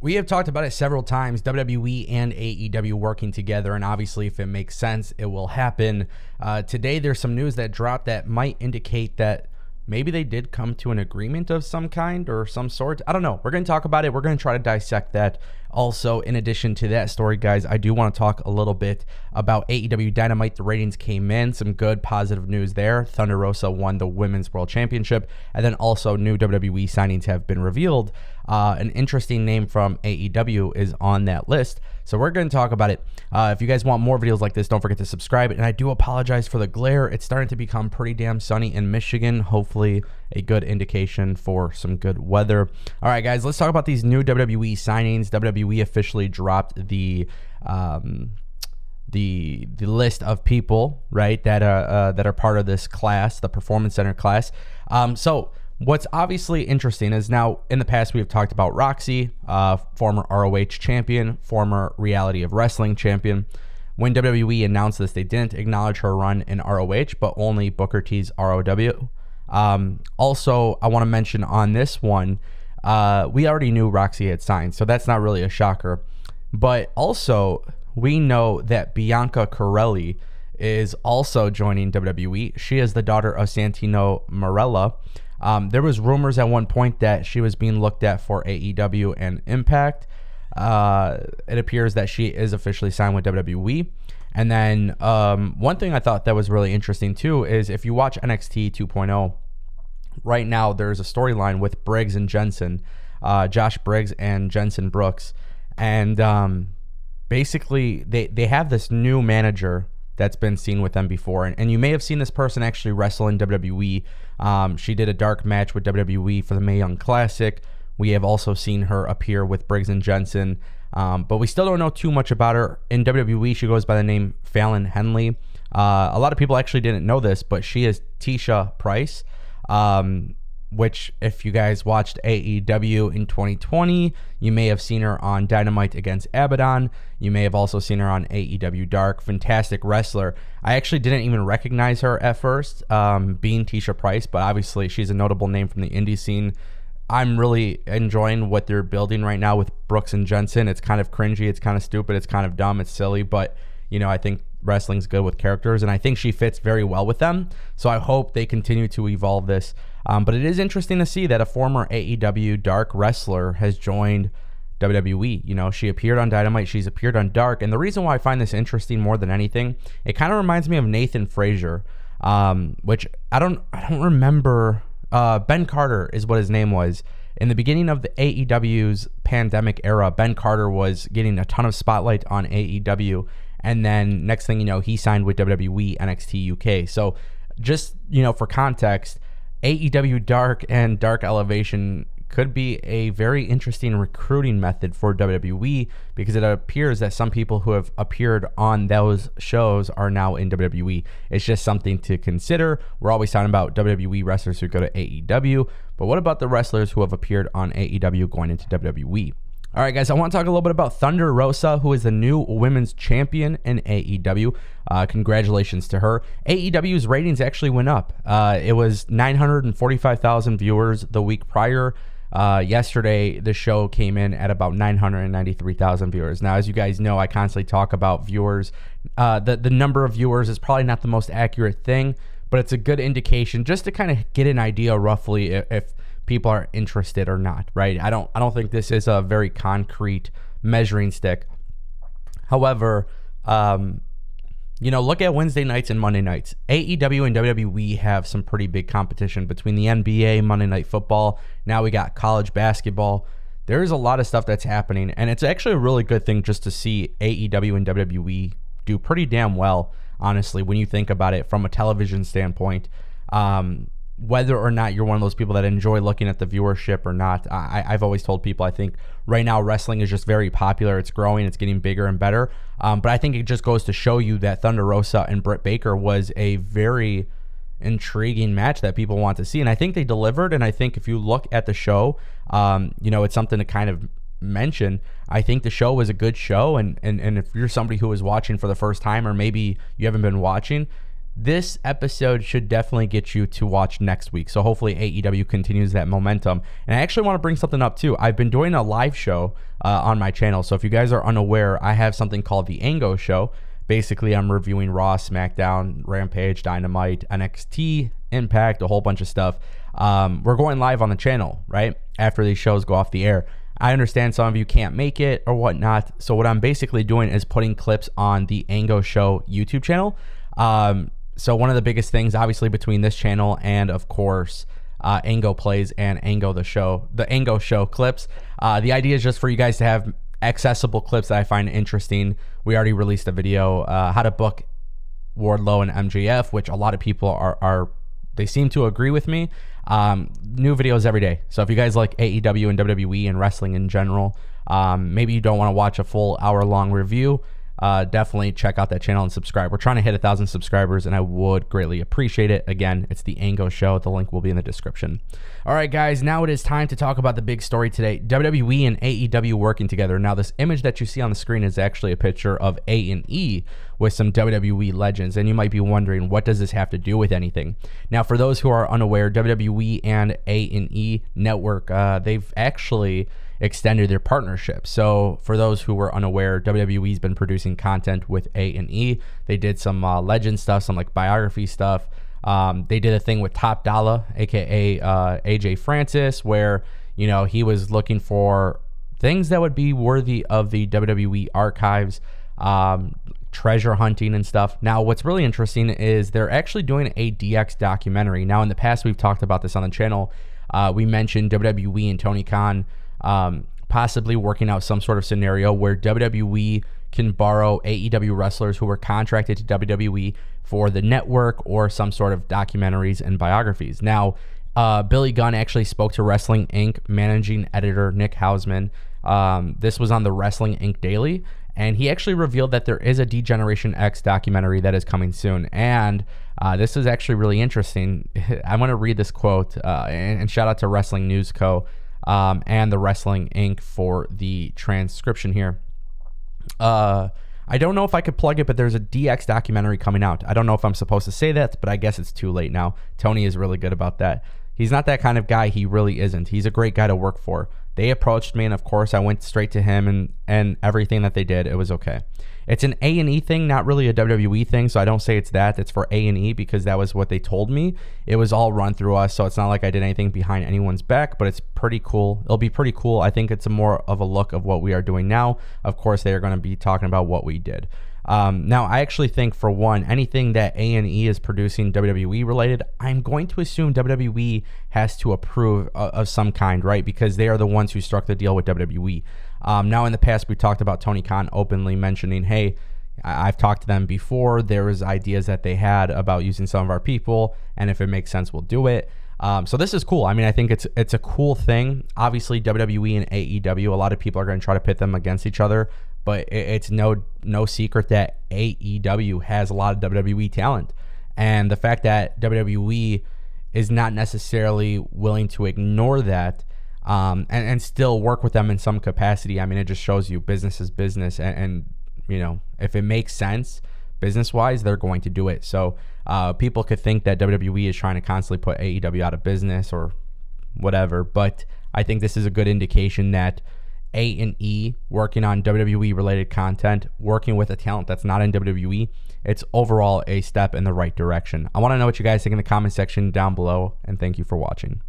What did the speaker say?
We have talked about it several times, WWE and AEW working together, and obviously if it makes sense, it will happen. Today, there's some news that dropped that might indicate that maybe they did come to an agreement of some kind or some sort. I don't know. We're going to talk about it. We're going to try to dissect that. Also, in addition to that story, guys, I do want to talk a little bit about AEW Dynamite. The ratings came in. Some good positive news there. Thunder Rosa won the Women's World Championship. And then also new WWE signings have been revealed. An interesting name from AEW is on that list. So we're going to talk about it. If you guys want more videos like this, don't forget to subscribe. And I do apologize for the glare. It's starting to become pretty damn sunny in Michigan. Hopefully a good indication for some good weather. All right, guys, let's talk about these new WWE signings. WWE officially dropped the list of people, right, that are part of this class, the Performance Center class. So what's obviously interesting is now in the past we have talked about Roxy, former ROH champion, former Reality of Wrestling champion. When WWE announced this, they didn't acknowledge her run in ROH, but only Booker T's ROW. Also, I want to mention on this one, we already knew Roxy had signed, so that's not really a shocker. But also, we know that Bianca Corelli is also joining WWE. She is the daughter of Santino Marella. There was rumors at one point that she was being looked at for AEW and Impact. It appears that she is officially signed with WWE. And then one thing I thought that was really interesting too is if you watch NXT 2.0, right now there's a storyline with Briggs and Jensen, Josh Briggs and Jensen Brooks. And basically they have this new manager that's been seen with them before. And you may have seen this person actually wrestle in WWE. She did a dark match with WWE for the Mae Young Classic. We have also seen her appear with Briggs and Jensen. But we still don't know too much about her. In WWE, she goes by the name Fallon Henley. A lot of people actually didn't know this, but she is Tisha Price, which if you guys watched AEW in 2020, you may have seen her on Dynamite against Abaddon. You may have also seen her on AEW Dark. Fantastic wrestler. I actually didn't even recognize her at first, being Tisha Price, but obviously she's a notable name from the indie scene. I'm really enjoying what they're building right now with Brooks and Jensen. It's kind of cringy. It's kind of stupid. It's kind of dumb. It's silly. But, you know, I think wrestling's good with characters, and I think she fits very well with them. So I hope they continue to evolve this. But it is interesting to see that a former AEW Dark wrestler has joined WWE. You know, she appeared on Dynamite. She's appeared on Dark. And the reason why I find this interesting more than anything, it kind of reminds me of Nathan Frazier, which I don't remember. Ben Carter is what his name was. In the beginning of the AEW's pandemic era, Ben Carter was getting a ton of spotlight on AEW. And then next thing you know, he signed with WWE NXT UK. So just, you know, for context, AEW Dark and Dark Elevation could be a very interesting recruiting method for WWE because it appears that some people who have appeared on those shows are now in WWE. It's just something to consider. We're always talking about WWE wrestlers who go to AEW, but what about the wrestlers who have appeared on AEW going into WWE? All right, guys, I want to talk a little bit about Thunder Rosa, who is the new women's champion in AEW. Congratulations to her. AEW's ratings actually went up. It was 945,000 viewers the week prior. Yesterday, the show came in at about 993,000 viewers. Now, as you guys know, I constantly talk about viewers. The number of viewers is probably not the most accurate thing, but it's a good indication just to kind of get an idea roughly if people are interested or not, right? I don't think this is a very concrete measuring stick. However, you know, look at Wednesday nights and Monday nights. AEW and WWE have some pretty big competition between the NBA, Monday Night Football. Now we got college basketball. There's a lot of stuff that's happening, and it's actually a really good thing just to see AEW and WWE do pretty damn well, honestly, when you think about it from a television standpoint. Whether or not you're one of those people that enjoy looking at the viewership or not, I've always told people I think right now wrestling is just very popular. It's growing. It's getting bigger and better. But I think it just goes to show you that Thunder Rosa and Britt Baker was a very intriguing match that people want to see. And I think they delivered. And I think if you look at the show, you know, it's something to kind of mention. I think the show was a good show. And if you're somebody who is watching for the first time or maybe you haven't been watching, this episode should definitely get you to watch next week. So hopefully AEW continues that momentum. And I actually want to bring something up too. I've been doing a live show on my channel. So if you guys are unaware, I have something called the Ango Show. Basically, I'm reviewing Raw, SmackDown, Rampage, Dynamite, NXT, Impact, a whole bunch of stuff. We're going live on the channel, right? After these shows go off the air. I understand some of you can't make it or whatnot. So what I'm basically doing is putting clips on the Ango Show YouTube channel. So one of the biggest things, obviously, between this channel and, of course, Ango Plays and Ango the Show, the Ango Show clips, the idea is just for you guys to have accessible clips that I find interesting. We already released a video, how to book Wardlow and MJF, which a lot of people are they seem to agree with me. New videos every day. So if you guys like AEW and WWE and wrestling in general, maybe you don't want to watch a full hour-long review, definitely check out that channel and subscribe. We're trying to hit 1,000 subscribers, and I would greatly appreciate it. Again, it's the Ango Show. The link will be in the description. All right, guys, now it is time to talk about the big story today. WWE and AEW working together. Now, this image that you see on the screen is actually a picture of A&E with some WWE legends, and you might be wondering, what does this have to do with anything? Now, for those who are unaware, WWE and A&E Network, they've actually extended their partnership. So for those who were unaware, WWE's been producing content with A&E. They did some legend stuff, some like biography stuff. They did a thing with Top Dollar, aka AJ Francis, where, you know, he was looking for things that would be worthy of the WWE archives, treasure hunting and stuff. Now, what's really interesting is they're actually doing a DX documentary. Now, in the past, we've talked about this on the channel. We mentioned WWE and Tony Khan possibly working out some sort of scenario where WWE can borrow AEW wrestlers who were contracted to WWE for the network or some sort of documentaries and biographies. Now, Billy Gunn actually spoke to Wrestling Inc. managing editor Nick Hausman. This was on the Wrestling Inc. Daily, and he actually revealed that there is a D-Generation X documentary that is coming soon. And this is actually really interesting. I'm going to read this quote, and shout out to Wrestling News Co. And the Wrestling Inc. for the transcription here. I don't know if I could plug it, but there's a DX documentary coming out. I don't know if I'm supposed to say that, but I guess it's too late now. Tony is really good about that. He's not that kind of guy. He really isn't. He's a great guy to work for. They approached me, and of course, I went straight to him, and everything that they did, it was okay. It's an A&E thing, not really a WWE thing, so I don't say it's that. It's for A&E because that was what they told me. It was all run through us, so it's not like I did anything behind anyone's back, but it's pretty cool. It'll be pretty cool. I think it's a more of a look of what we are doing now. Of course, they are going to be talking about what we did. Now, I actually think, for one, anything that A&E is producing WWE related, I'm going to assume WWE has to approve of some kind, right? Because they are the ones who struck the deal with WWE. Now, in the past, we talked about Tony Khan openly mentioning, hey, I've talked to them before. There was ideas that they had about using some of our people, and if it makes sense, we'll do it. So this is cool. I mean, I think it's a cool thing. Obviously, WWE and AEW, a lot of people are going to try to pit them against each other, but it's no secret that AEW has a lot of WWE talent. And the fact that WWE is not necessarily willing to ignore that and still work with them in some capacity, I mean, it just shows you business is business. And you know, if it makes sense business-wise, they're going to do it. So people could think that WWE is trying to constantly put AEW out of business or whatever, but I think this is a good indication that A&E working on WWE-related content, working with a talent that's not in WWE, it's overall a step in the right direction. I want to know what you guys think in the comment section down below, and thank you for watching.